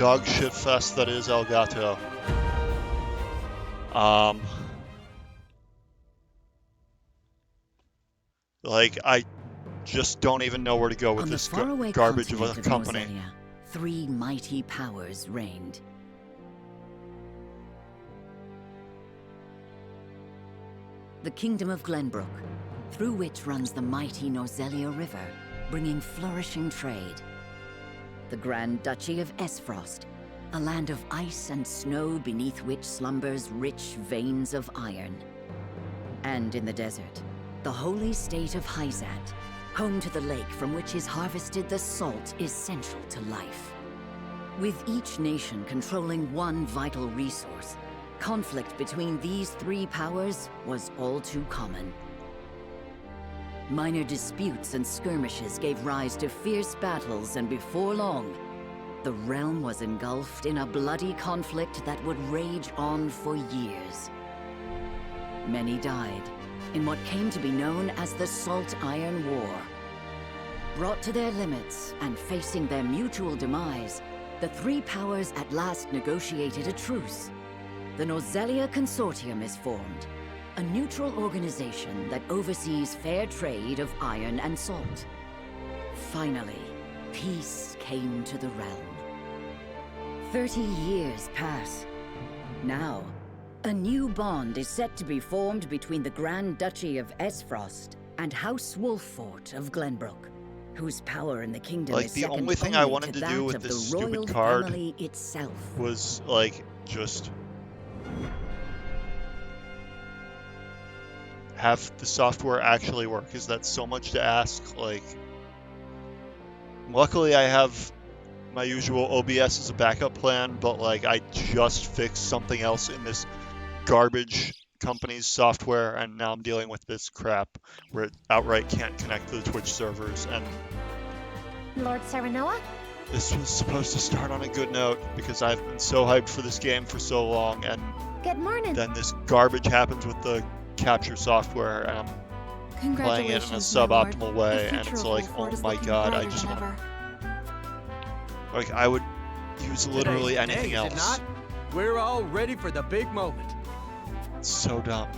dog shit fest that is Elgato. Like, I just don't even know where to go with On the this faraway garbage of a continent of company. Nozelia, 3 mighty powers reigned. The Kingdom of Glenbrook, through which runs the mighty Nozelia River, bringing flourishing trade. The Grand Duchy of Esfrost, a land of ice and snow beneath which slumbers rich veins of iron. And in the desert, the holy state of Hyzat, home to the lake from which is harvested the salt essential to life. With each nation controlling one vital resource, conflict between these 3 powers was all too common. Minor disputes and skirmishes gave rise to fierce battles, and before long, the realm was engulfed in a bloody conflict that would rage on for years. Many died in what came to be known as the Salt Iron War. Brought to their limits and facing their mutual demise, the 3 powers at last negotiated a truce. The Nozelia Consortium is formed, a neutral organization that oversees fair trade of iron and salt. Finally, peace came to the realm. 30 years pass. Now, a new bond is set to be formed between the Grand Duchy of Esfrost and House Wolffort of Glenbrook, whose power in the kingdom Like, is the second only thing I only wanted to to do that with of this the royal stupid card family itself. was, like, just have the software actually work. Is that so much to ask? Like, luckily I have my usual OBS as a backup plan, but like, I just fixed something else in this garbage company's software, and now I'm dealing with this crap where it outright can't connect to the Twitch servers. And Lord Serenoa? this was supposed to start on a good note because I've been so hyped for this game for so long, and Good morning. then this garbage happens with the capture software, and I'm playing it in a suboptimal way, and it's like, oh my god, I just want, like, I would use literally anything is it else. not? We're all ready for the big moment. It's so dumb.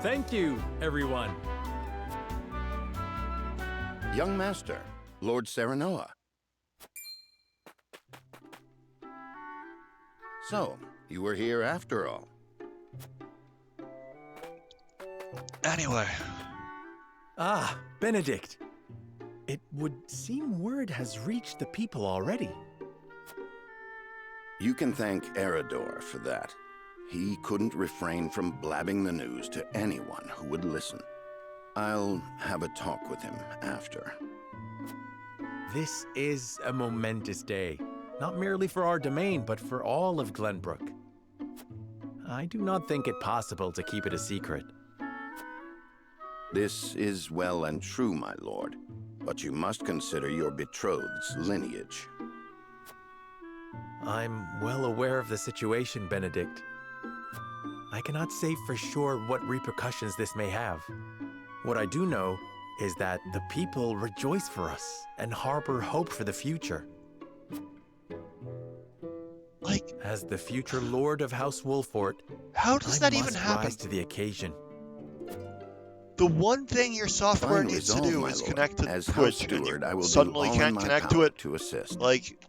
Thank you, everyone. Young Master, Lord Serenoa. So, you were here after all. Anyway, Ah, Benedict. It would seem word has reached the people already. You can thank Eridor for that. He couldn't refrain from blabbing the news to anyone who would listen. I'll have a talk with him after. This is a momentous day, not merely for our domain, but for all of Glenbrook. I do not think it possible to keep it a secret. This is well and true, my lord, but you must consider your betrothed's lineage. I'm well aware of the situation, Benedict. I cannot say for sure what repercussions this may have. What I do know is that the people rejoice for us and harbor hope for the future. like, As the future Lord of House Wolffort, how does I that even must happen? rise to the occasion. The one thing your software Fine needs to resolve, do my is lord. connect to As Twitch, House and you Steward, I will suddenly do all in can't my connect to power it. to assist. Like,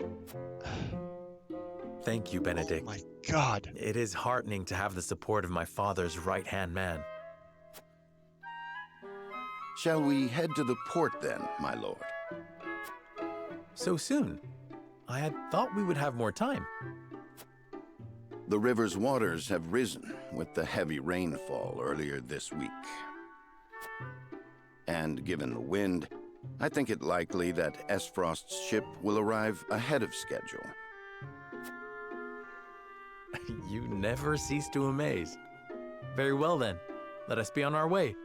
Thank you, oh Benedict. my god. It is heartening to have the support of my father's right-hand man. Shall we head to the port then, my lord? So soon? I had thought we would have more time. The river's waters have risen with the heavy rainfall earlier this week. And given the wind, I think it likely that Esfrost's ship will arrive ahead of schedule. You never cease to amaze. Very well then, let us be on our way.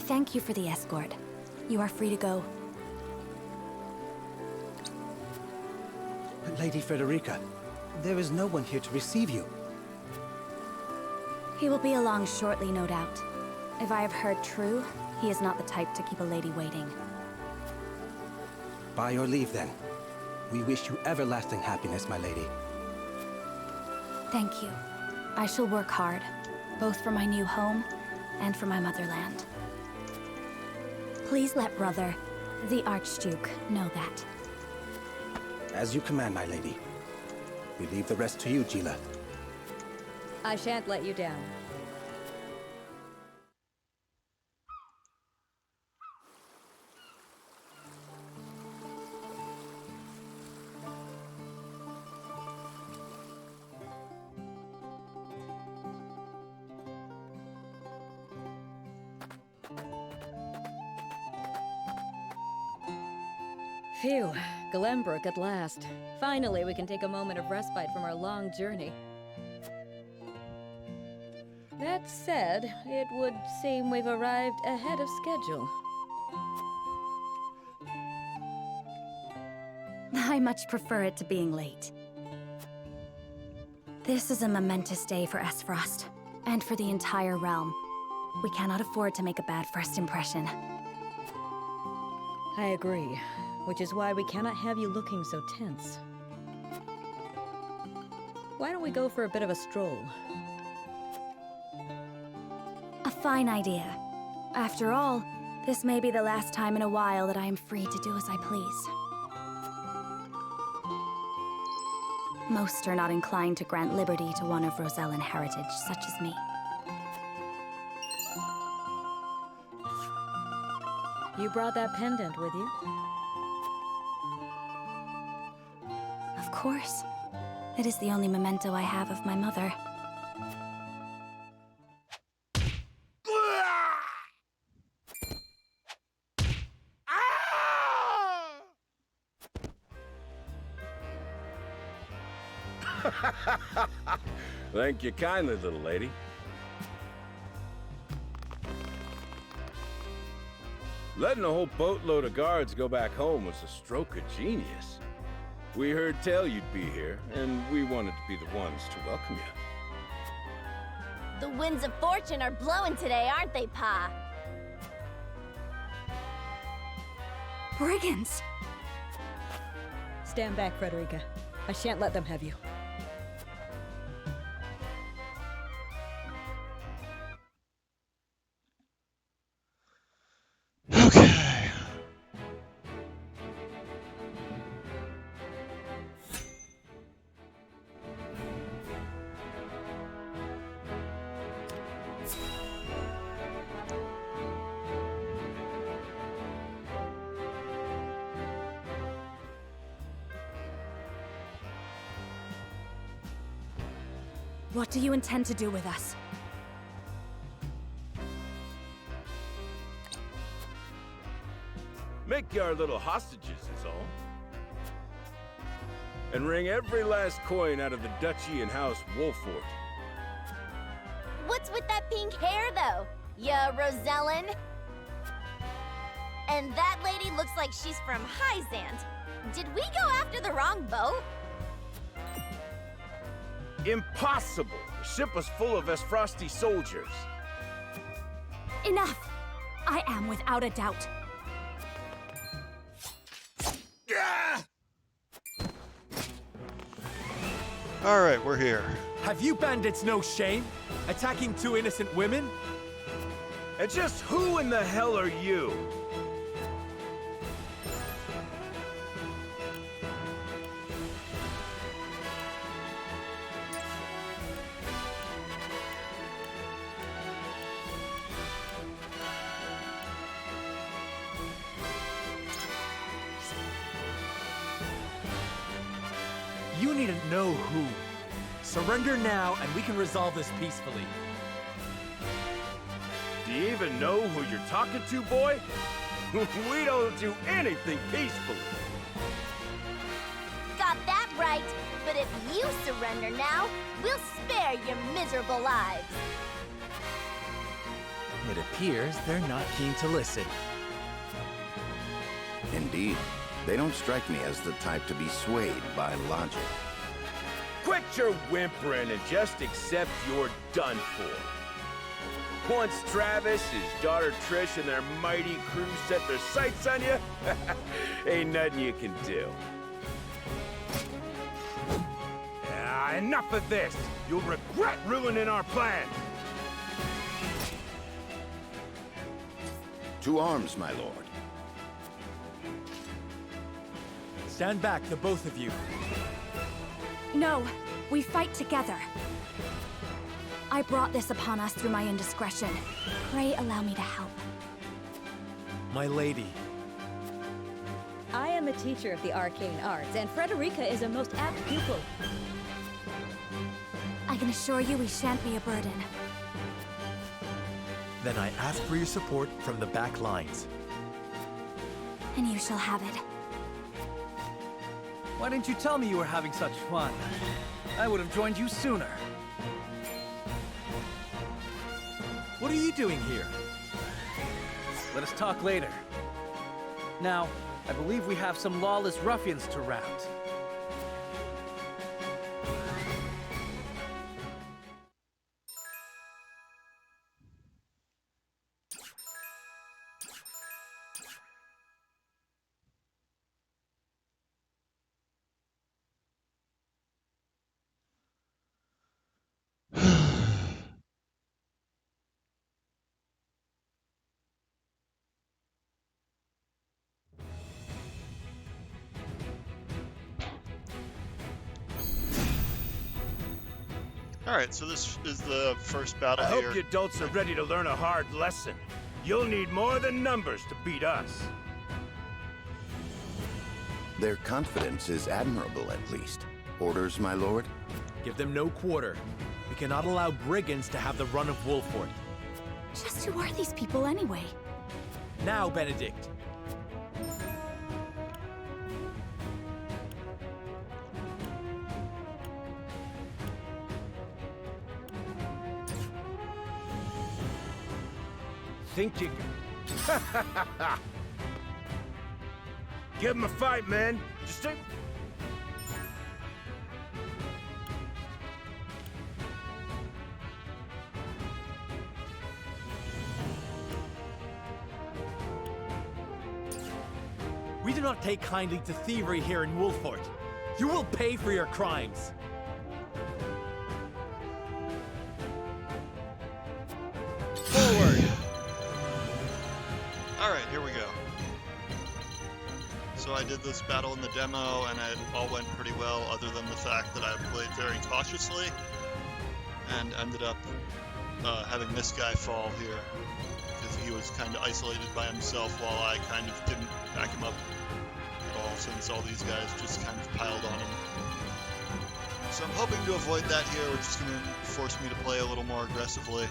thank you for the escort. You are free to go. Lady Frederica, there is no one here to receive you. He will be along shortly, no doubt. If I have heard true, he is not the type to keep a lady waiting. By your leave, then. We wish you everlasting happiness, my lady. Thank you. I shall work hard, both for my new home and for my motherland. Please let brother, the Archduke, know that. As you command, my lady. We leave the rest to you, Gila. I shan't let you down. Phew, Glenbrook at last. Finally, we can take a moment of respite from our long journey. That said, it would seem we've arrived ahead of schedule. I much prefer it to being late. This is a momentous day for Aesfrost, and for the entire realm. We cannot afford to make a bad first impression. I agree, which is why we cannot have you looking so tense. Why don't we go for a bit of a stroll? A fine idea. After all, this may be the last time in a while that I am free to do as I please. Most are not inclined to grant liberty to one of Rosellan heritage, such as me. You brought that pendant with you? Of course. It is the only memento I have of my mother. Thank you kindly, little lady. Letting a whole boatload of guards go back home was a stroke of genius. We heard tell you'd be here, and we wanted to be the ones to welcome you. The winds of fortune are blowing today, aren't they, Pa? Brigands! Stand back, Frederica. I shan't let them have you. Okay. What do you intend to do with us? Make you our little hostages is all. And wring every last coin out of the duchy and House Wolfort. What's with that pink hair, though? Ya Rosellan? And that lady looks like she's from Hyzant. Did we go after the wrong boat? Impossible! The ship was full of Aesfrosti soldiers. Enough! I am without a doubt. All right, we're here. Have you bandits no shame? Attacking two innocent women? And just who in the hell are you? You need to know who. Surrender now, and we can resolve this peacefully. Do you even know who you're talking to, boy? We don't do anything peacefully. Got that right. But if you surrender now, we'll spare your miserable lives. It appears they're not keen to listen. Indeed, they don't strike me as the type to be swayed by logic. Quit your whimpering and just accept you're done for. Once Travis, his daughter Trish, and their mighty crew set their sights on you, ain't nothing you can do. Enough of this! You'll regret ruining our plans! To arms, my lord. Stand back, the both of you. No, we fight together. I brought this upon us through my indiscretion. Pray allow me to help. My lady. I am a teacher of the arcane arts, and Frederica is a most apt pupil. I can assure you we shan't be a burden. Then I ask for your support from the back lines. And you shall have it. Why didn't you tell me you were having such fun? I would have joined you sooner. What are you doing here? Let us talk later. Now, I believe we have some lawless ruffians to rout. Alright, so this is the first battle I here. hope you adults are ready to learn a hard lesson. You'll need more than numbers to beat us. Their confidence is admirable, at least. Orders, my lord? Give them no quarter. We cannot allow brigands to have the run of Wolfort. Just who are these people anyway? Now, Benedict. Think you can... Give him a fight, man. Just take... We do not take kindly to thievery here in Wolfort. You will pay for your crimes. Forward! Alright, here we go. So I did this battle in the demo, and it all went pretty well, other than the fact that I played very cautiously, and ended up having this guy fall here, because he was kind of isolated by himself while I kind of didn't back him up at all, since all these guys just kind of piled on him. So I'm hoping to avoid that here, which is going to force me to play a little more aggressively.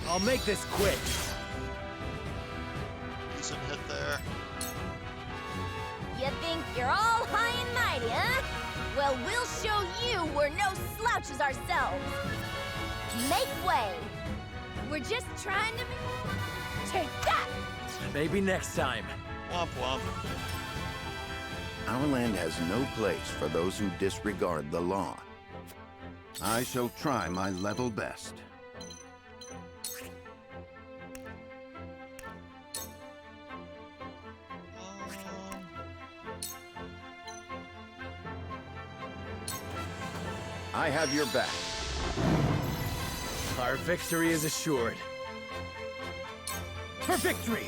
I'll make this quick. Decent hit there. You think you're all high and mighty, huh? Well, we'll show you we're no slouches ourselves. Make way. We're just trying to... Take that! Maybe next time. Womp womp. Our land has no place for those who disregard the law. I shall try my level best. I have your back. Our victory is assured. For victory!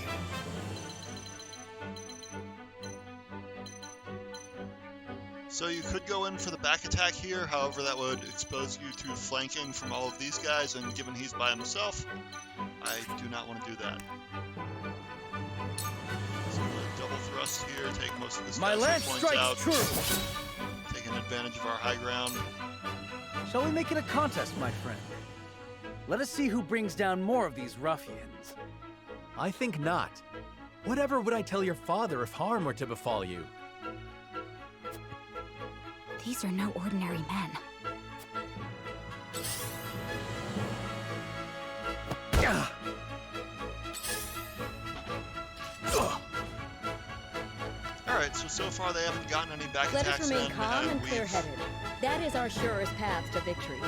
So you could go in for the back attack here, however that would expose you to flanking from all of these guys, and given he's by himself, I do not want to do that. So I'm going to double thrust here, take most of this My guy's lance hit points out, strikes true! taking advantage of our high ground. Shall we make it a contest, my friend? Let us see who brings down more of these ruffians. I think not. Whatever would I tell your father if harm were to befall you? These are no ordinary men. Alright, so far they haven't gotten any back Let us attacks remain in, calm and we've- clear-headed. That is our surest path to victory.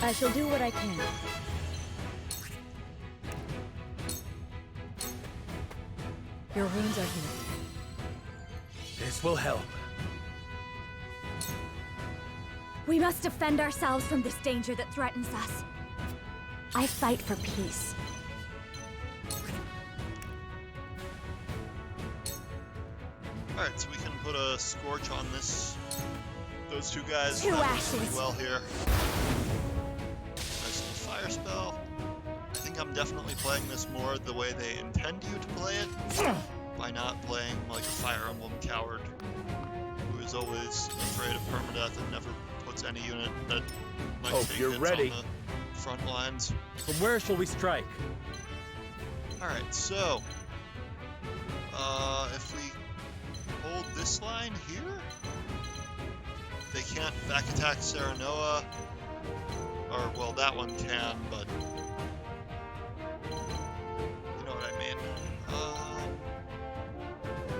I shall do what I can. Your wounds are healed. This will help. We must defend ourselves from this danger that threatens us. I fight for peace. Alright, so we can put a scorch on those two guys. Two That works ashes. pretty well here. Nice little fire spell. I think I'm definitely playing this more the way they intend you to play it, by not playing like a Fire Emblem coward who is always afraid of permadeath and never puts any unit that might Hope take you're hits ready. on the front lines. From where shall we strike? Alright, so if we hold this line here, they can't back attack Serenoa, or well, that one can, but you know what I mean.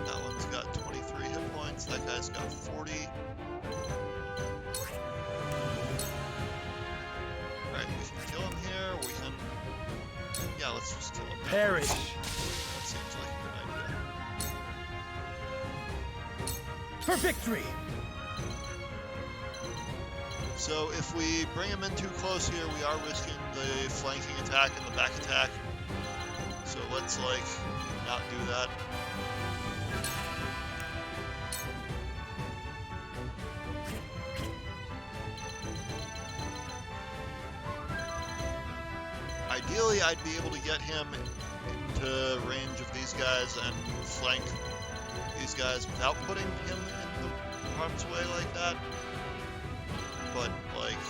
That one's got 23 hit points, that guy's got 40. Alright, we can kill him here, we can, yeah, let's just kill him. Perish! That seems like a good idea. For victory! So if we bring him in too close here, we are risking the flanking attack and the back attack. So let's like not do that. Ideally, I'd be able to get him into range of these guys and flank these guys without putting him in the harm's way like that. But, like,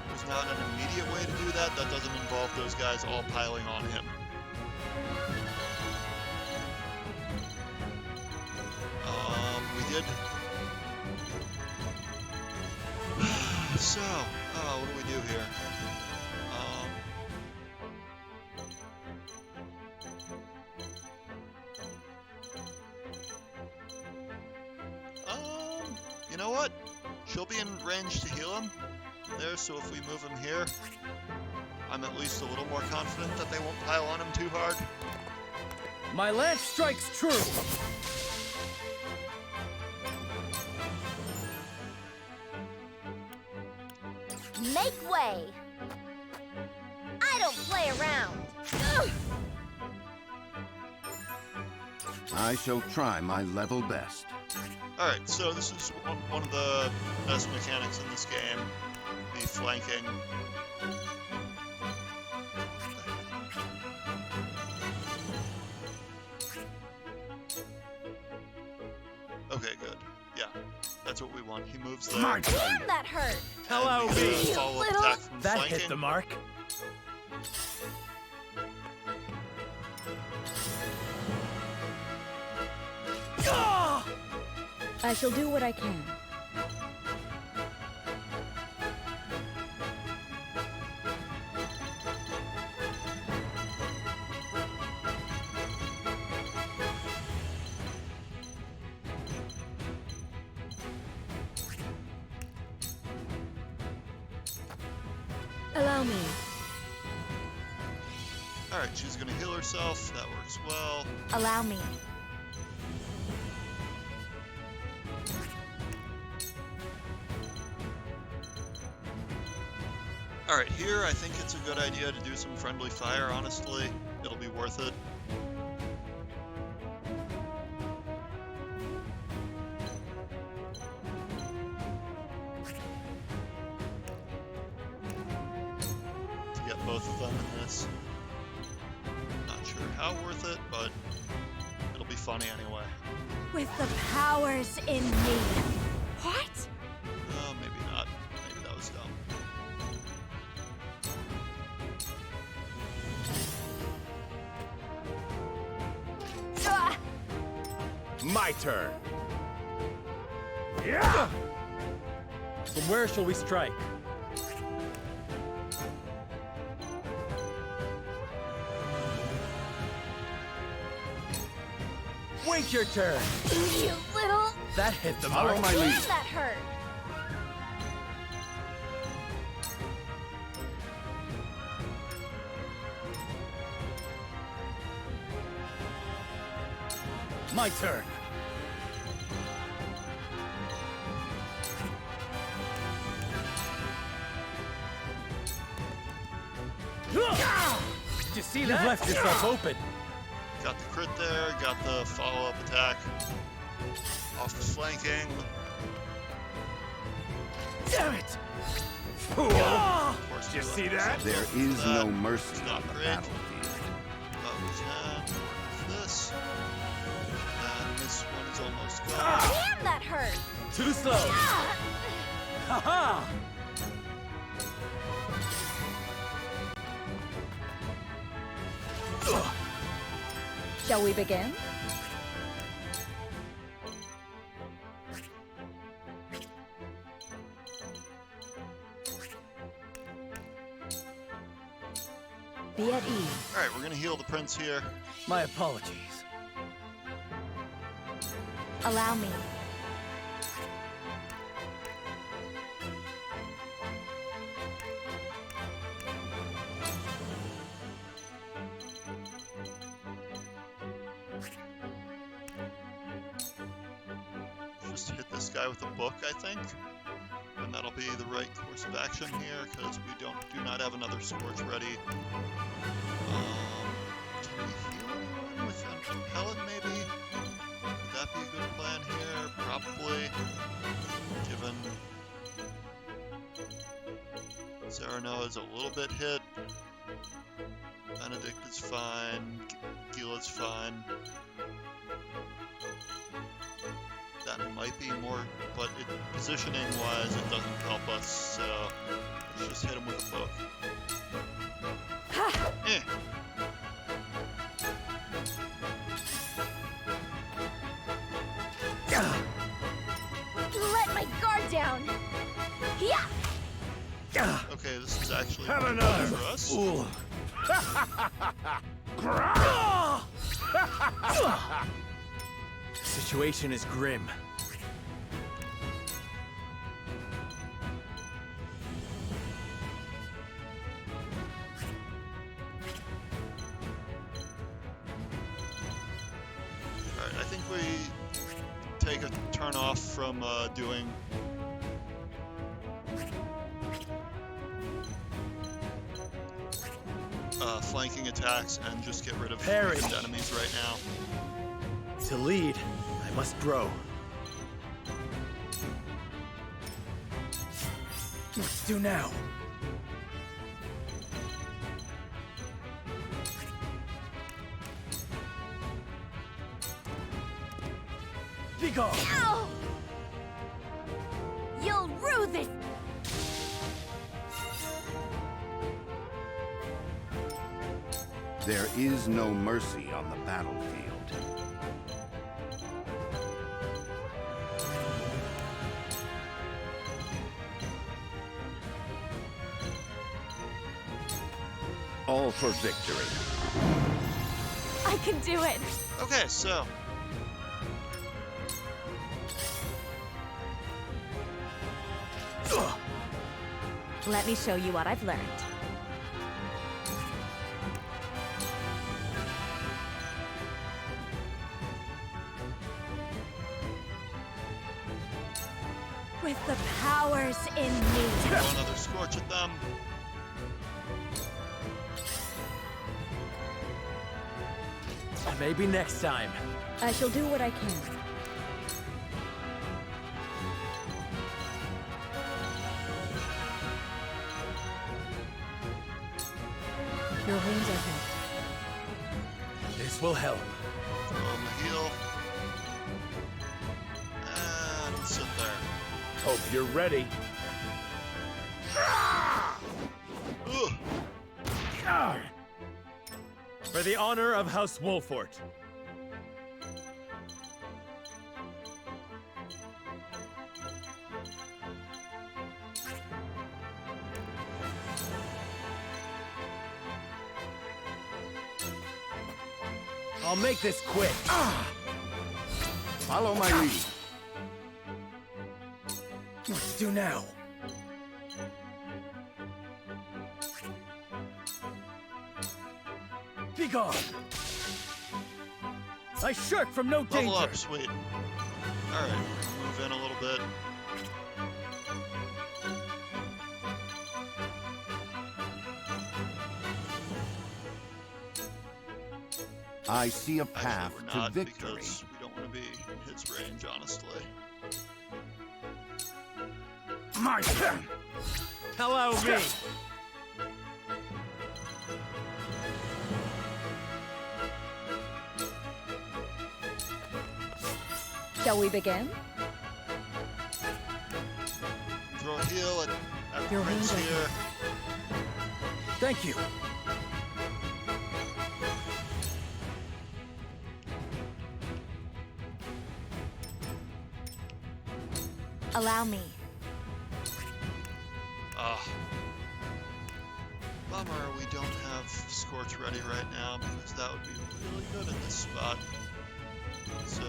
there's not an immediate way to do that. That doesn't involve those guys all piling on him. We did. So, what do we do here? You know what? She'll be in range to heal him there, so if we move him here, I'm at least a little more confident that they won't pile on him too hard. My lance strikes true! Make way! I don't play around! Ugh! I shall try my level best. Alright, so this is one of the best mechanics in this game, the flanking. Okay, good. Yeah, that's what we want. He moves there. Damn, that hurt! Hello, And we get a B! follow-up little- attack from That flanking. hit the mark. I shall do what I can. Allow me. Alright, she's gonna heal herself. That works well. Allow me. Alright, here I think it's a good idea to do some friendly fire, honestly. It'll be worth it. To get both of them in this. Not sure how worth it, but it'll be funny anyway. With the powers in me. What? Maybe not. Maybe that was dumb. my turn. From where shall we strike? Wait your turn. You little... That hit the Follow mark. my lead. Damn, that hurt. My turn. Did you see You've that? left yourself open. Got the crit there, got the follow-up attack. Off the flanking. Damn it! Fool! Of course, Did you we see let that? ourselves There go is for that. no mercy It's not on the great. battlefield. This. And this one is almost gone. Damn, that hurt. Too slow. Ah! Ha-ha! Shall we begin? Be at ease. Alright, we're gonna heal the prince here. My apologies. Allow me. Just hit this guy with a book, I think. And that'll be the right course of action here, because we do not have another Scourge ready. Can we heal anyone with an Impellet, maybe? Would that be a good plan here? Probably. Given Sereno is a little bit hit. Benedict is fine. Gila's fine. That might be more, but positioning-wise, it doesn't help us, so let's just hit him with a book. Eh. Let my guard down. Yeah. Okay, this is actually Have pretty another. good for us. Ooh. Situation is grim. Alright, I think we take a turn off from doing flanking attacks and just get rid of Parry. weakened enemies right now. To lead, I must grow. What to do now? Be gone! Ow! You'll rue this. There is no mercy on the battlefield. All for victory. I can do it. Okay, so Let me show you what I've learned. With the powers in me. throw another Scorch at them. Maybe next time. I shall do what I can. Your wounds are healed. This will help. Throw him a heal. And sit there. Hope you're ready. Ugh. For the honor of House Wolfort. I'll make this quick. Follow my lead. What to do now? Be gone! I shirk from no danger! Level up, sweet. Alright, move in a little bit. I see a Actually, path we're to not, victory. because we don't want to be in his range, honestly. My turn! Hello, me! Shall we begin? Throw a heal at Your Prince wounds are here. Thank you. Allow me. Ah. Bummer we don't have Scorch ready right now, because that would be really good in this spot. So...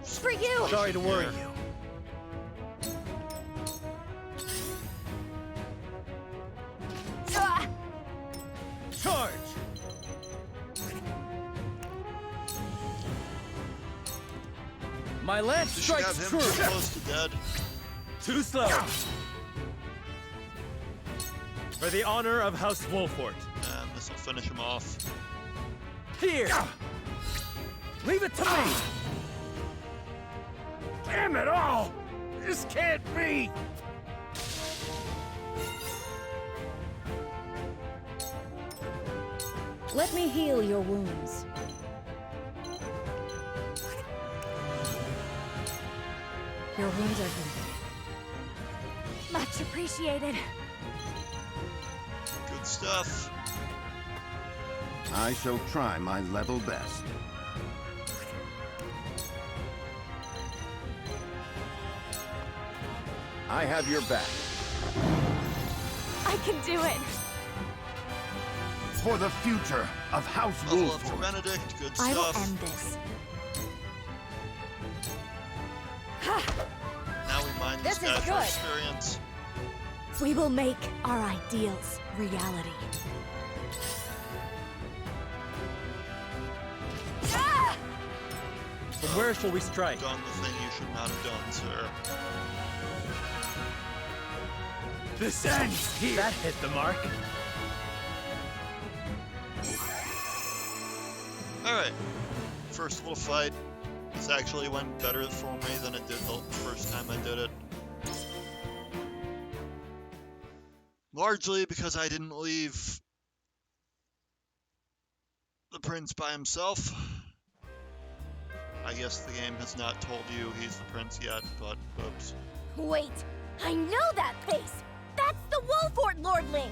For you! Sorry to worry Here. you. Ah! Charge! My lance You should have strikes him true! too close to dead. Too slow! For the honor of House Wolfort. And this will finish him off. Here! Leave it to me! Damn it all! This can't be! Let me heal your wounds. Your wounds are healed. Much appreciated. Good stuff. I shall try my level best. I have your back. I can do it. For the future of House Level up for Wolford. Benedict. Good I will stuff. end this. Now we mine this This guy is for good. experience. We will make our ideals reality. Ah! From where shall we strike? Done the thing you should not have done, sir. This ends here! That hit the mark. Alright. First little fight. This actually went better for me than it did the first time I did it. Largely because I didn't leave the prince by himself. I guess the game has not told you he's the prince yet, but oops. Wait, I know that face! That's the Wolfort Lordling!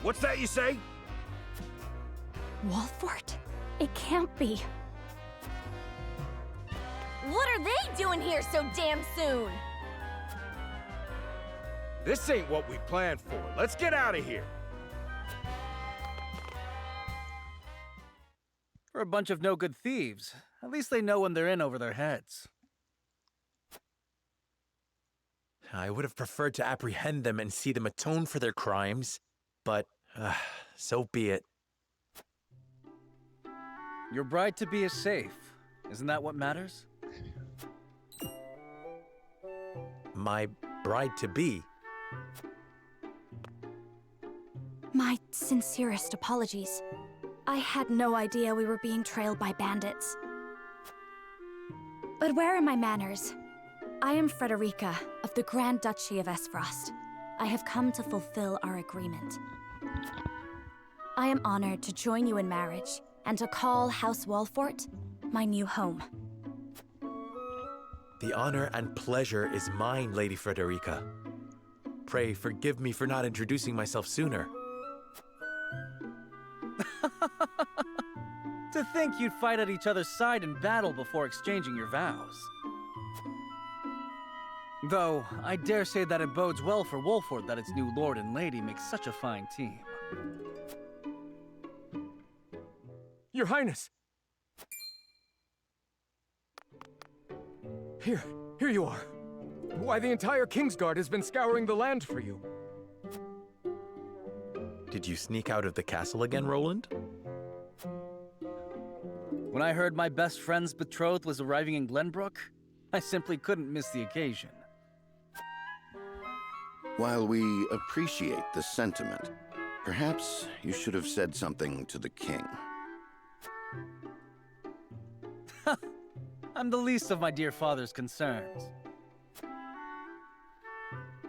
What's that you say? Wolfort? It can't be. What are they doing here so damn soon? This ain't what we planned for. Let's get out of here. For a bunch of no-good thieves. At least they know when they're in over their heads. I would have preferred to apprehend them and see them atone for their crimes, but so be it. Your bride-to-be is safe. Isn't that what matters? My bride-to-be. My sincerest apologies. I had no idea we were being trailed by bandits. But where are my manners? I am Frederica of the Grand Duchy of Esfrost. I have come to fulfill our agreement. I am honored to join you in marriage and to call House Wolfort my new home. The honor and pleasure is mine, Lady Frederica. Pray forgive me for not introducing myself sooner. To think you'd fight at each other's side in battle before exchanging your vows. Though, I dare say that it bodes well for Wolford that its new lord and lady make such a fine team. Your Highness! Here you are. Why, the entire Kingsguard has been scouring the land for you. Did you sneak out of the castle again, Roland? When I heard my best friend's betrothed was arriving in Glenbrook, I simply couldn't miss the occasion. While we appreciate the sentiment, perhaps you should have said something to the king. I'm the least of my dear father's concerns.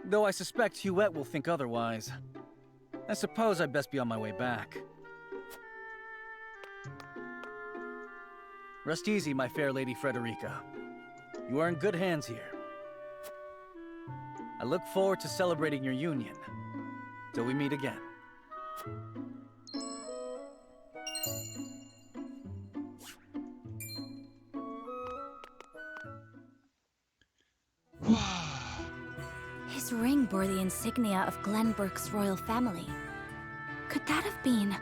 Though I suspect Huette will think otherwise. I suppose I'd best be on my way back. Rest easy, my fair Lady Frederica. You are in good hands here. I look forward to celebrating your union. Till we meet again. His ring bore the insignia of Glenbrook's royal family. Could that have been...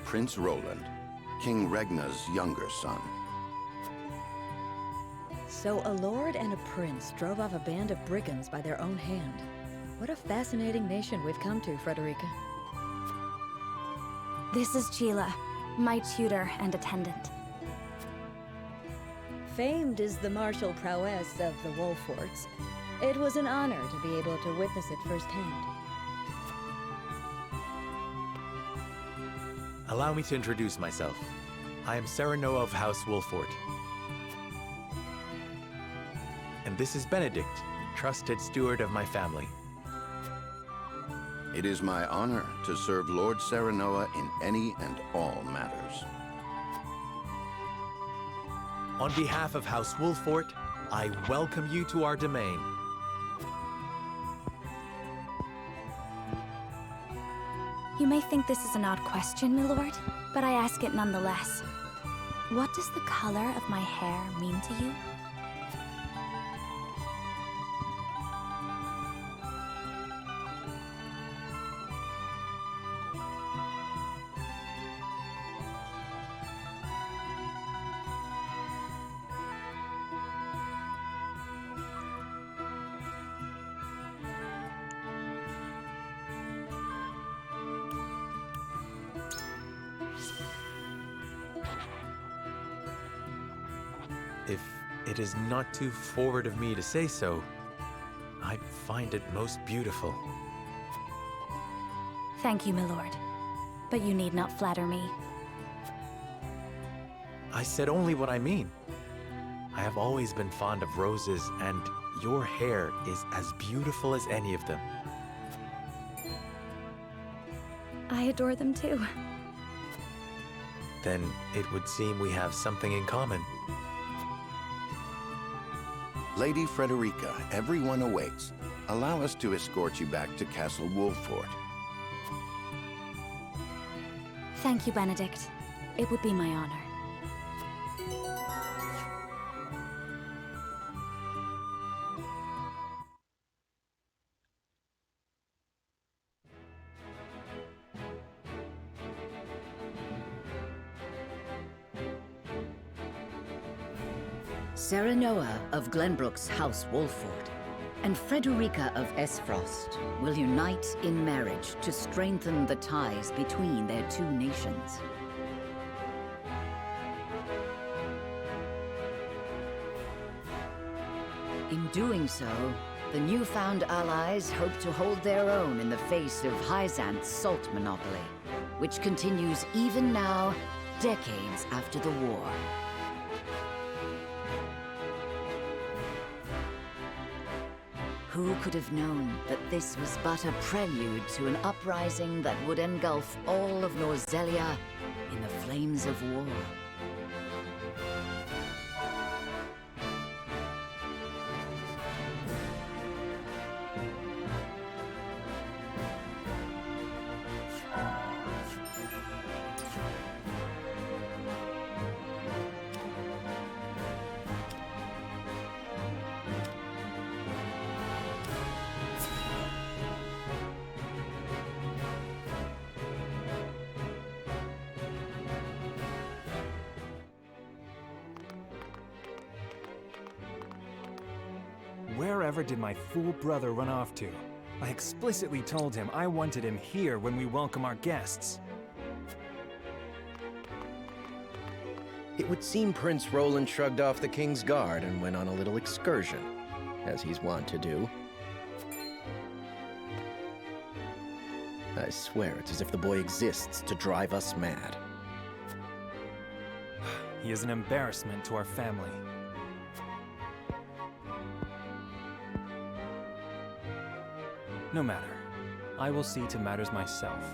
Prince Roland, King Regna's younger son. So a lord and a prince drove off a band of brigands by their own hand. What a fascinating nation we've come to, Frederica. This is Sheila, my tutor and attendant. Famed is the martial prowess of the Wolfords. It was an honor to be able to witness it firsthand. Allow me to introduce myself. I am Serenoa of House Wolford. And this is Benedict, trusted steward of my family. It is my honor to serve Lord Serenoa in any and all matters. On behalf of House Wolford, I welcome you to our domain. You may think this is an odd question, my lord, but I ask it nonetheless. What does the color of my hair mean to you? If it is not too forward of me to say so, I find it most beautiful. Thank you, my lord. But you need not flatter me. I said only what I mean. I have always been fond of roses, and your hair is as beautiful as any of them. I adore them too. Then it would seem we have something in common. Lady Frederica, everyone awaits. Allow us to escort you back to Castle Wolford. Thank you, Benedict. It would be my honor. Serenoa of Glenbrook's House Wolford and Frederica of Esfrost will unite in marriage to strengthen the ties between their two nations. In doing so, the newfound allies hope to hold their own in the face of Hyzant's salt monopoly, which continues even now, decades after the war. Who could have known that this was but a prelude to an uprising that would engulf all of Norzelia in the flames of war? wherever did my fool brother run off to? I explicitly told him I wanted him here when we welcome our guests. It would seem Prince Roland shrugged off the King's Guard and went on a little excursion, as he's wont to do. I swear it's as if the boy exists to drive us mad. He is an embarrassment to our family. No matter. I will see to matters myself.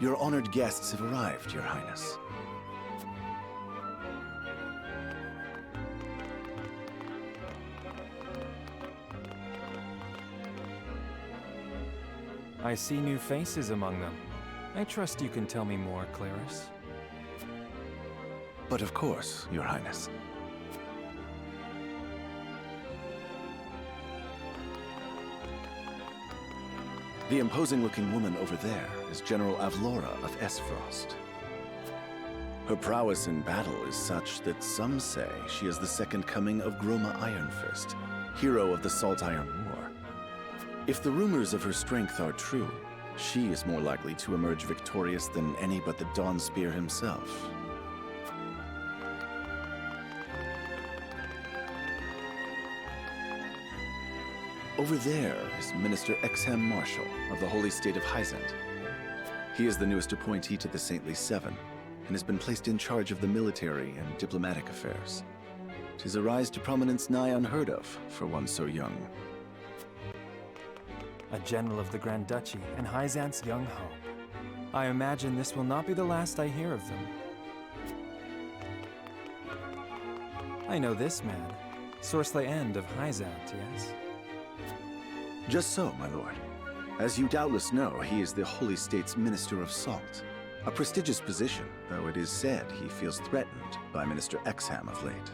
Your honored guests have arrived, Your Highness. I see new faces among them. I trust you can tell me more, Claris. But of course, Your Highness. The imposing-looking woman over there is General Avlora of Esfrost. Her prowess in battle is such that some say she is the second coming of Groma Ironfist, hero of the Salt Iron War. If the rumors of her strength are true, she is more likely to emerge victorious than any but the Dawnspear himself. Over there is Minister Exham Marshall of the Holy State of Hyzant. He is the newest appointee to the Saintly Seven, and has been placed in charge of the military and diplomatic affairs. 'Tis a rise to prominence nigh unheard of for one so young. A general of the Grand Duchy and Hyzant's young hope. I imagine this will not be the last I hear of them. I know this man, Sorsley End of Hyzant, yes? Just so, my lord. As you doubtless know, he is the Holy State's Minister of Salt. A prestigious position, though it is said he feels threatened by Minister Exham of late.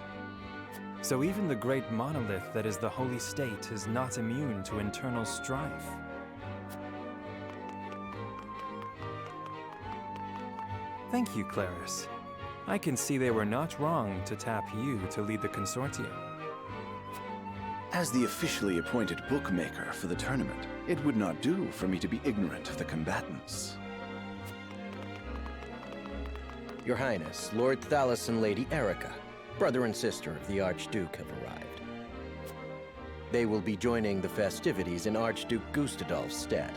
So even the great monolith that is the Holy State is not immune to internal strife. Thank you, Claris. I can see they were not wrong to tap you to lead the consortium. As the officially appointed bookmaker for the tournament, it would not do for me to be ignorant of the combatants. Your Highness, Lord Thalos and Lady Erica, brother and sister of the Archduke, have arrived. They will be joining the festivities in Archduke Gustadolf's stead.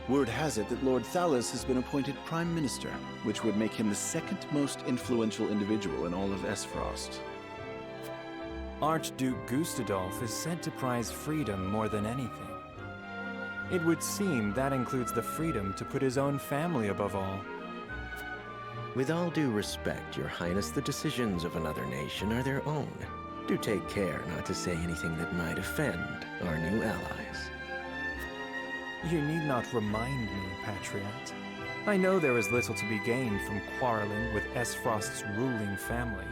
Word has it that Lord Thalos has been appointed Prime Minister, which would make him the second most influential individual in all of Esfrost. Archduke Gustadolf is said to prize freedom more than anything. It would seem that includes the freedom to put his own family above all. With all due respect, Your Highness, the decisions of another nation are their own. Do take care not to say anything that might offend our new allies. You need not remind me, Patriot. I know there is little to be gained from quarreling with Esfrost's ruling family.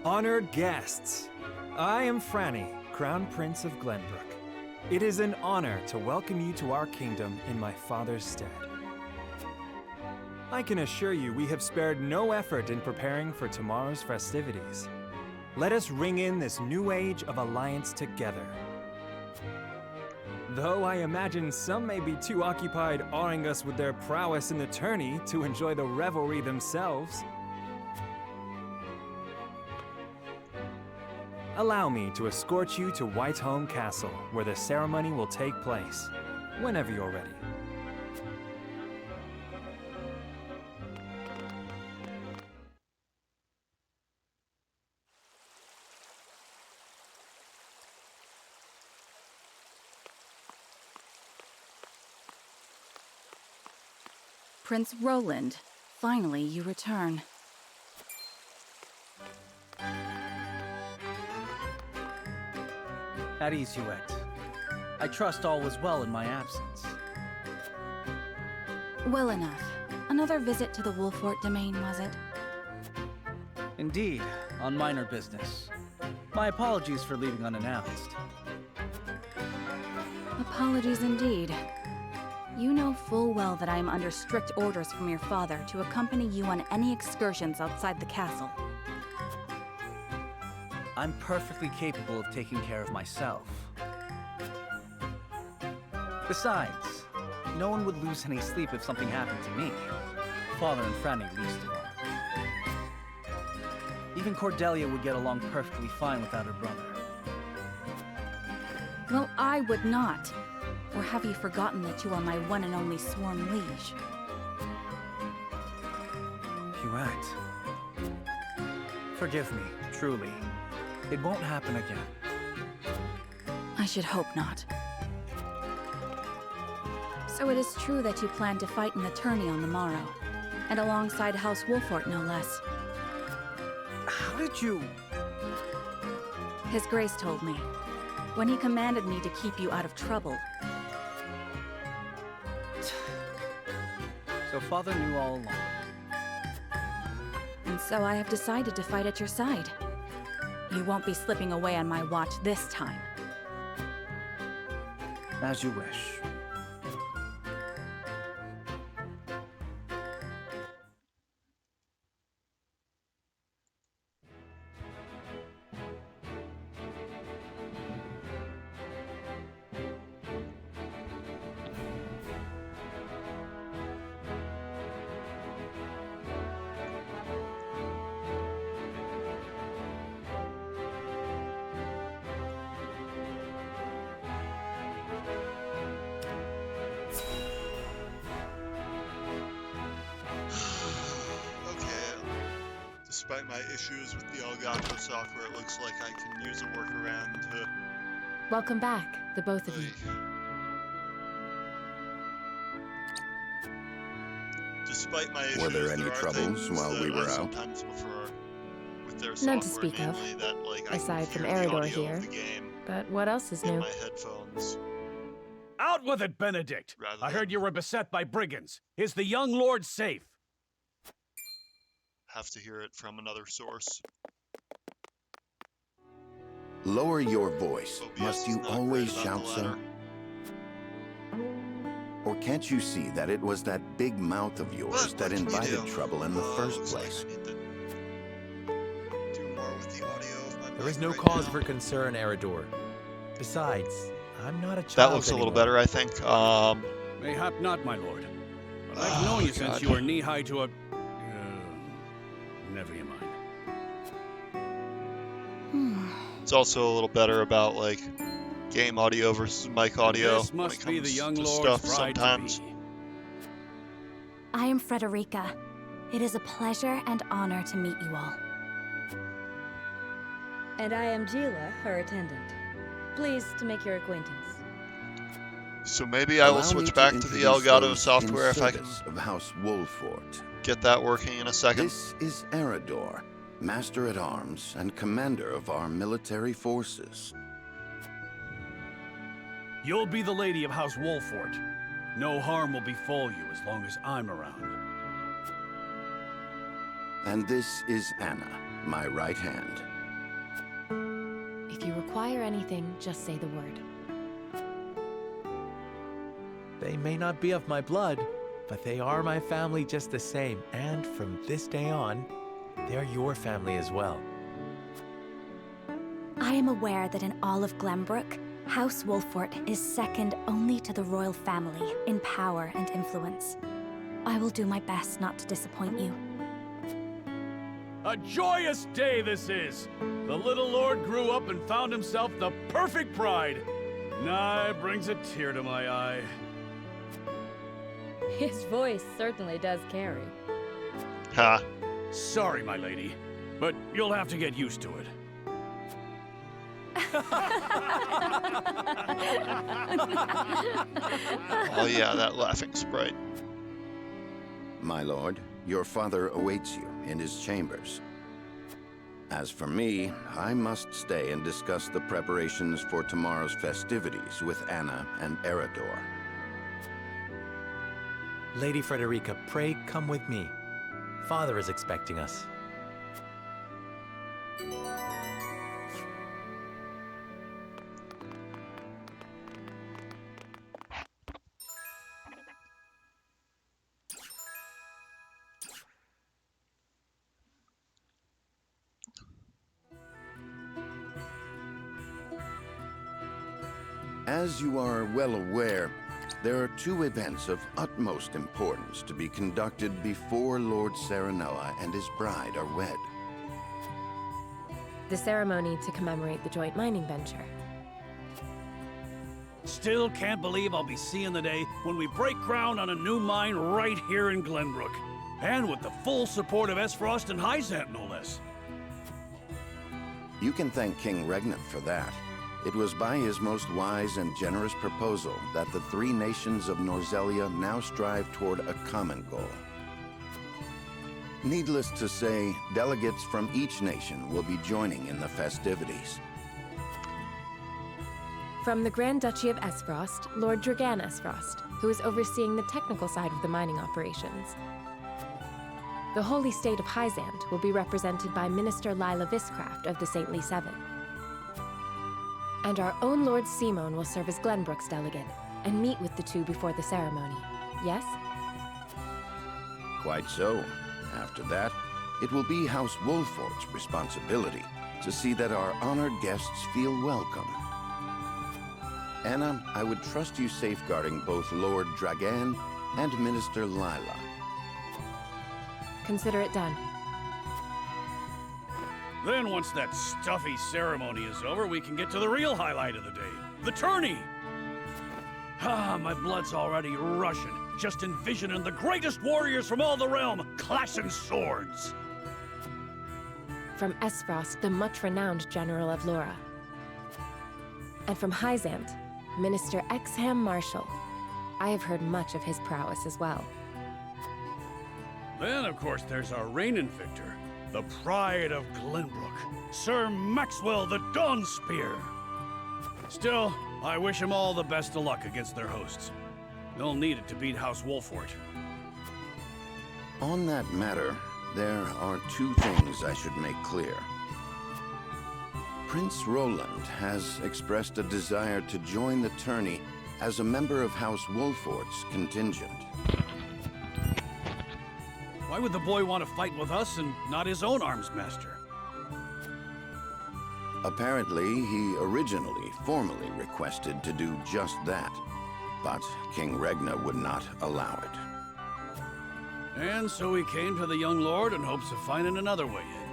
Honored guests, I am Franny, Crown Prince of Glenbrook. It is an honor to welcome you to our kingdom in my father's stead. I can assure you we have spared no effort in preparing for tomorrow's festivities. Let us ring in this new age of alliance together. Though I imagine some may be too occupied awing us with their prowess in the tourney to enjoy the revelry themselves. Allow me to escort you to Whiteholm Castle, where the ceremony will take place, whenever you're ready. Prince Roland, finally you return. At ease, Huet. I trust all was well in my absence. Well enough. Another visit to the Wolfort domain, was it? Indeed, on minor business. My apologies for leaving unannounced. Apologies indeed. You know full well that I am under strict orders from your father to accompany you on any excursions outside the castle. I'm perfectly capable of taking care of myself. Besides, no one would lose any sleep if something happened to me. Father and Franny least of all. Even Cordelia would get along perfectly fine without her brother. Well, I would not. Or have you forgotten that you are my one and only sworn liege? Huette. Forgive me, truly. It won't happen again. I should hope not. So it is true that you plan to fight in the tourney on the morrow, and alongside House Wolfort, no less. How did you... His Grace told me, when he commanded me to keep you out of trouble. So Father knew all along. And so I have decided to fight at your side. You won't be slipping away on my watch this time. As you wish. Despite my issues with the Elgato software, it looks like I can use a workaround to... Welcome back, the both of you. Despite my issues, Were there any are troubles things while we that were I out? sometimes prefer with their None to software, speak of, namely that, like, I aside can from hear the Eridor audio here. of the game But what else is in new? my headphones. Out with it, Benedict! Rather I heard than- you were beset by brigands. Is the young lord safe? Have to hear it from another source. Lower your voice. OBS Must is you not always great about shout the so? latter. Or can't you see that it was that big mouth of yours What that can you invited do? trouble in the first Looks like place? I need to do more with the audio of my There is mic no right cause now. for concern, Eridor. Besides, I'm not a child That looks a little anymore. better, I think. Mayhap not, my lord. But I've known you since God. you were knee-high to a... never you mind. It's also a little better about, like, game audio versus mic audio This when it must be comes the young to lord's stuff bride sometimes. to be. I am Frederica. It is a pleasure and honor to meet you all. And I am Gila, her attendant. Pleased to make your acquaintance. So maybe I will Allow me switch back to the introduce Elgato those software in if I can service of House Wolfort. get that working in a second. This is Eridor, Master-at-Arms and Commander of our military forces. You'll be the lady of House Wolfort. No harm will befall you as long as I'm around. And this is Anna, my right hand. If you require anything, just say the word. They may not be of my blood, but they are my family just the same. And from this day on, they're your family as well. I am aware that in all of Glenbrook, House Wolfort is second only to the royal family in power and influence. I will do my best not to disappoint you. A joyous day this is! The little lord grew up and found himself the perfect bride. Nigh brings a tear to my eye. His voice certainly does carry. Ha. Sorry, my lady, but you'll have to get used to it. Oh yeah, that laughing sprite. My lord, your father awaits you in his chambers. As for me, I must stay and discuss the preparations for tomorrow's festivities with Anna and Eridor. Lady Frederica, pray come with me. Father is expecting us. As you are well aware, there are two events of utmost importance to be conducted before Lord Serenoa and his bride are wed. The ceremony to commemorate the joint mining venture. Still can't believe I'll be seeing the day when we break ground on a new mine right here in Glenbrook. And with the full support of Esfrost and Hyzant, no less. You can thank King Regnant for that. It was by his most wise and generous proposal that the three nations of Norzelia now strive toward a common goal. Needless to say, delegates from each nation will be joining in the festivities. From the Grand Duchy of Esfrost, Lord Dragan Esfrost, who is overseeing the technical side of the mining operations. The Holy State of Hyzant will be represented by Minister Lila Viscraft of the Saintly Seven. And our own Lord Simon will serve as Glenbrook's delegate and meet with the two before the ceremony. Yes? Quite so. After that, it will be House Wolfort's responsibility to see that our honored guests feel welcome. Anna, I would trust you safeguarding both Lord Dragan and Minister Lila. Consider it done. Then once that stuffy ceremony is over, we can get to the real highlight of the day, the tourney! Ah, my blood's already rushing, just envisioning the greatest warriors from all the realm clashing swords! From Esfrost, the much-renowned General of Laura. And from Hyzant, Minister Exham Marshall. I have heard much of his prowess as well. Then, of course, there's our reigning victor, the pride of Glenbrook, Sir Maxwell the Dawnspear. Still, I wish him all the best of luck against their hosts. They'll need it to beat House Wolfort. On that matter, there are two things I should make clear. Prince Roland has expressed a desire to join the tourney as a member of House Wolfort's contingent. Why would the boy want to fight with us and not his own arms master? Apparently, he originally formally requested to do just that, but King Regna would not allow it. And so he came to the young lord in hopes of finding another way in.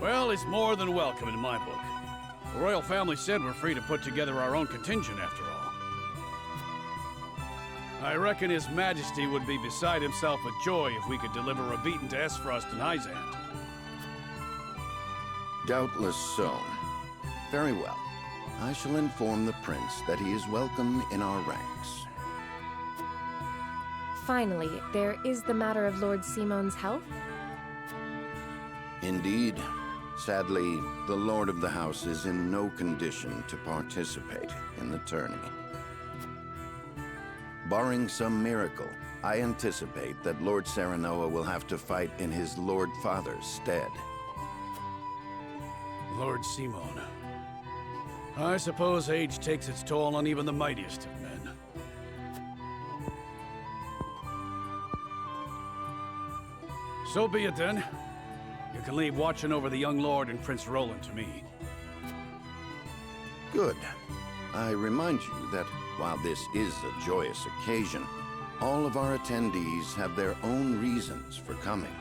Well, it's more than welcome in my book. The royal family said we're free to put together our own contingent after all. I reckon His Majesty would be beside himself with joy if we could deliver a beating to Esfrost and Hyzant. Doubtless so. Very well. I shall inform the prince that he is welcome in our ranks. Finally, there is the matter of Lord Simon's health. Indeed. Sadly, the Lord of the House is in no condition to participate in the tourney. Barring some miracle, I anticipate that Lord Serenoa will have to fight in his Lord Father's stead. Lord Simon. I suppose age takes its toll on even the mightiest of men. So be it then. You can leave watching over the young lord and Prince Roland to me. Good. I remind you that while this is a joyous occasion, all of our attendees have their own reasons for coming.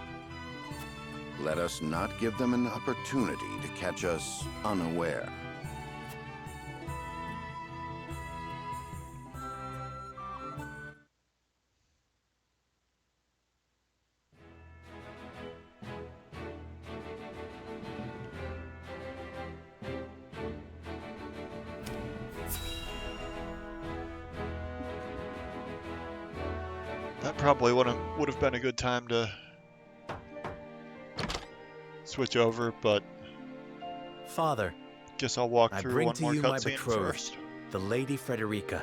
Let us not give them an opportunity to catch us unaware. That probably would have been a good time to switch over, but Father, guess I'll walk I through bring one to more you my cutscene betrothed, first. the Lady Frederica.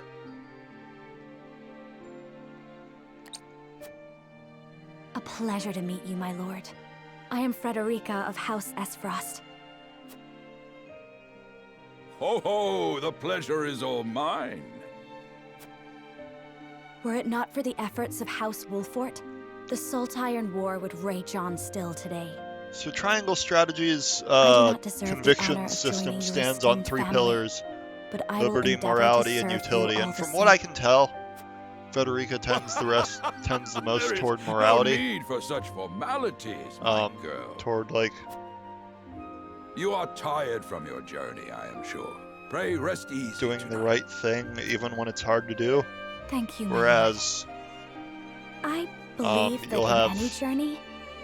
pleasure to meet you, my lord. I am Frederica of House Esfrost. Ho ho! The pleasure is all mine. Were it not for the efforts of House Wolfort, the Saltiron War would rage on still today. So Triangle Strategies not deserve the honor conviction of system joining your stands on esteemed 3 family, pillars: but I will liberty, endeavor to morality, and serve you utility. all And the from same. what I can tell, Frederica tends the most There is toward morality. No need for such formalities, my girl. Toward like You are tired from your journey, I am sure. Pray rest easy. doing the right thing even when it's hard to do. Thank you, my Whereas I believe that you'll in have any journey,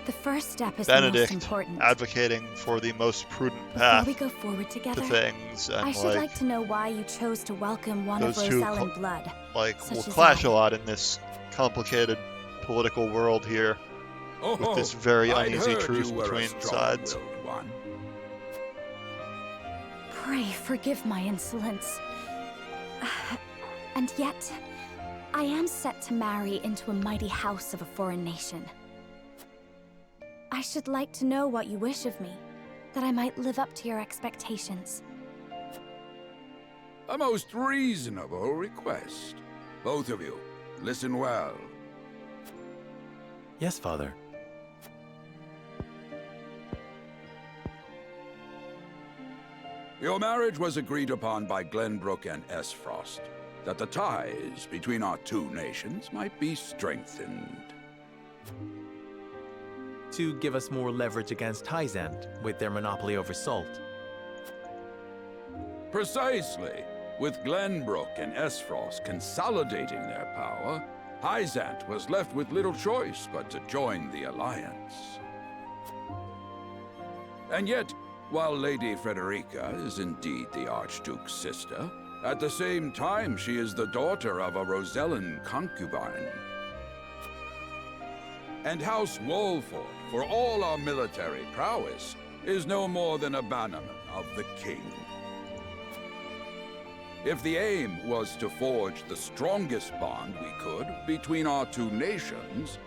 the first step is the most Benedict important. advocating for the most prudent Before path we go forward together, to things, and I should like to know why you chose to welcome one of those two Rosellan blood. such will as clash I. a lot in this complicated political world here, with this very I'd uneasy heard truce you were a between sides. strong-willed one. Pray forgive my insolence. And yet, I am set to marry into a mighty house of a foreign nation. I should like to know what you wish of me, that I might live up to your expectations. A most reasonable request. Both of you, listen well. Yes, Father. Your marriage was agreed upon by Glenbrook and Esfrost, that the ties between our 2 nations might be strengthened. To give us more leverage against Hyzant with their monopoly over salt. Precisely. With Glenbrook and Esfrost consolidating their power, Hyzant was left with little choice but to join the alliance. And yet, while Lady Frederica is indeed the Archduke's sister, at the same time she is the daughter of a Rosellan concubine. And House Wolford, for all our military prowess, is no more than a bannerman of the king. If the aim was to forge the strongest bond we could between our 2 nations,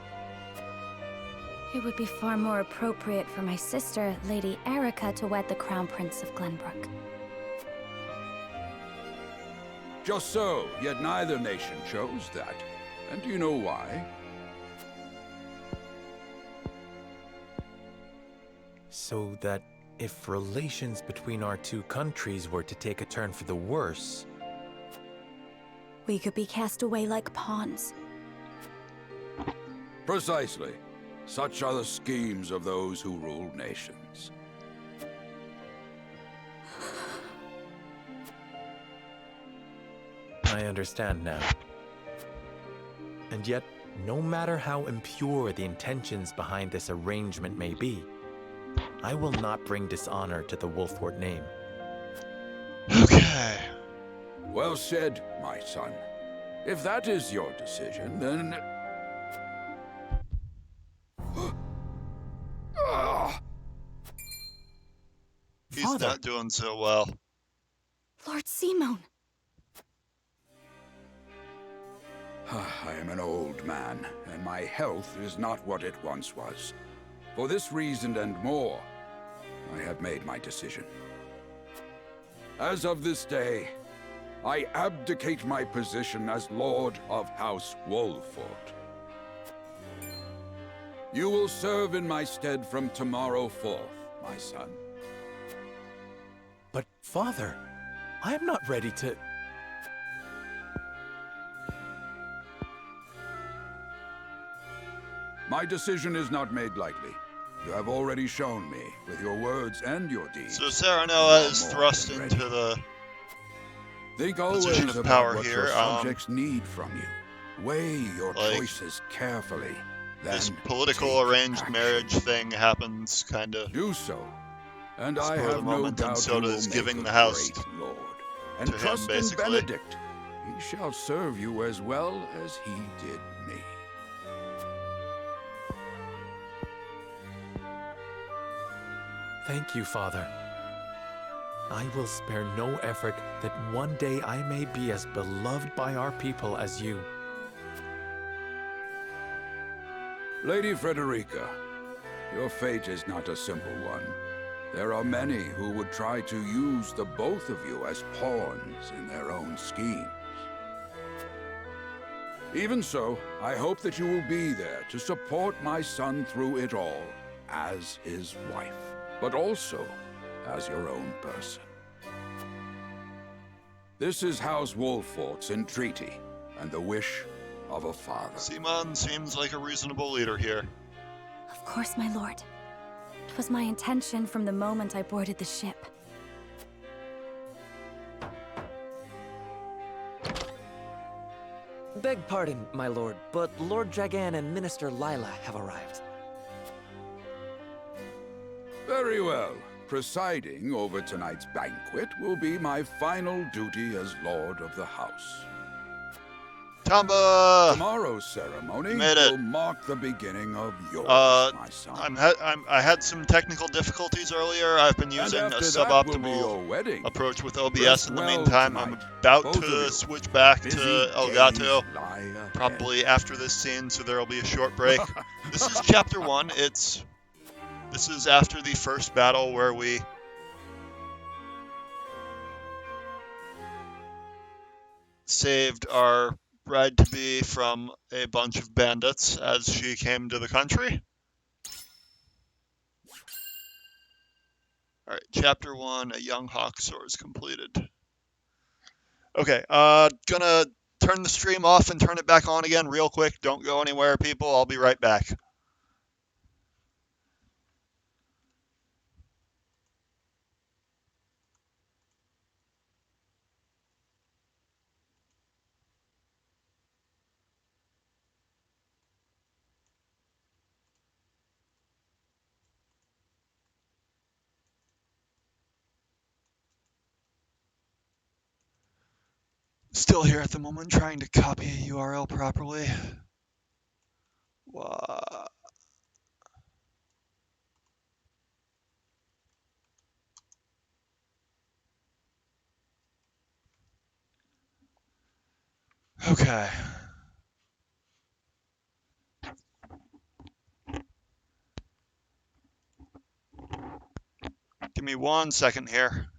It would be far more appropriate for my sister, Lady Erica, to wed the Crown Prince of Glenbrook. just so, yet neither nation chose that. And do you know why? So that if relations between our 2 countries were to take a turn for the worse, We could be cast away like pawns. Precisely. Such are the schemes of those who rule nations. I understand now. And yet, no matter how impure the intentions behind this arrangement may be, I will not bring dishonor to the Wolfort name. Okay. Well said, my son. If that is your decision, then... He's not doing so well. Lord Simone! I am an old man, and my health is not what it once was. For this reason and more, I have made my decision. As of this day, I abdicate my position as Lord of House Wolfort. You will serve in my stead from tomorrow forth, my son. But, Father, I am not ready to... My decision is not made lightly. You have already shown me, with your words and your deeds. So Serenoa is thrust into the Think position always of about power what here. your subjects need from you. Weigh your choices carefully. This Then political arranged marriage thing happens kind of. Do so. And I spur of the have no moment, and doubt so you will does make giving a the house great lord. And to him, trust in basically. Benedict. He shall serve you as well as he did me. Thank you, Father. I will spare no effort that one day I may be as beloved by our people as you. Lady Frederica, your fate is not a simple one. There are many who would try to use the both of you as pawns in their own schemes. Even so, I hope that you will be there to support my son through it all, as his wife, but also as your own person. This is House Wolfort's entreaty, and the wish of a father. Simon seems like a reasonable leader here. Of course, my lord. It was my intention from the moment I boarded the ship. Beg pardon, my lord, but Lord Dragan and Minister Lila have arrived. Very well. Presiding over tonight's banquet will be my final duty as Lord of the House. Tamba! Tomorrow's ceremony Made it. will mark the beginning of yours, my son. I had some technical difficulties earlier. I've been using a after that will be your suboptimal wedding. approach with OBS Rest in the well meantime. tonight, I'm about both of to you. switch back Busy to Elgato, days lie ahead. probably after this scene, so there'll be a short break. This is chapter 1. This is after the first battle where we saved our bride-to-be from a bunch of bandits as she came to the country. Alright, chapter 1, A Young Hawk Soars completed. Okay, gonna turn the stream off and turn it back on again real quick. Don't go anywhere, people. I'll be right back. Still here at the moment, trying to copy a URL properly. Wow. Okay. Give me 1 second here.